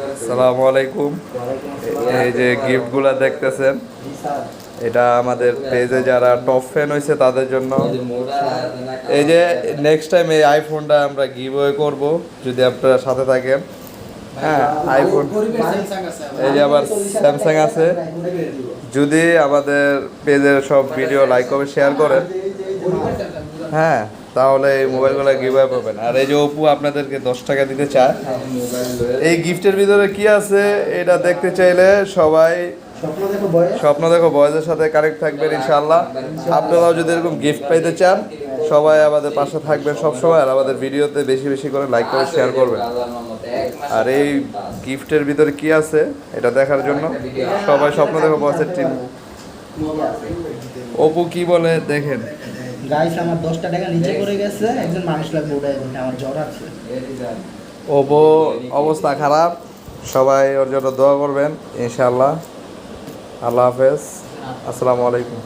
আসসালামু আলাইকুম। এই যে গিফটগুলো দেখতেছেন, এটা আমাদের পেজে যারা টপ ফ্যান হয়েছে তাদের জন্য। এই যে নেক্সট টাইম এই আইফোনটা আমরা গিভওয়ে করব যদি আপনারা সাথে থাকেন। হ্যাঁ, আইফোন। এই যে আবার স্যামসাং আছে। যদি আমাদের পেজের সব ভিডিও লাইক করে শেয়ার করেন, হ্যাঁ, তাহলে এই মোবাইলগুলো গিভওয়ে পাবেন। আর এই যে অপু আপনাদেরকে 10 টাকা দিতে চায়। এই গিফটের ভিতরে কি আছে এটা দেখতে চাইলে সবাই স্বপ্ন দেখো বয়েজের সাথে কানেক্ট থাকবেন ইনশাআল্লাহ। আপনারাও যদি এরকম গিফট পাইতে চান, সবাই আমাদের পাশে থাকবেন সবসময়, আর আমাদের ভিডিওতে বেশি বেশি করে লাইক করে শেয়ার করবেন। আর এই গিফটের ভিতরে কি আছে এটা দেখার জন্য সবাই স্বপ্ন দেখো বয়েজের টিম। অপু কি বলে দেখেন। গাইস, আমার 10 টাকা নিচে পড়ে গেছে, একজন মানুষ লাগবে ওটাই বলতে, আমার জ্বর আছে। অপু অবস্থা খারাপ, সবাই ওর জন্য দোয়া করবেন ইনশাআল্লাহ। আল্লাহ হাফেজ, আসসালামু আলাইকুম।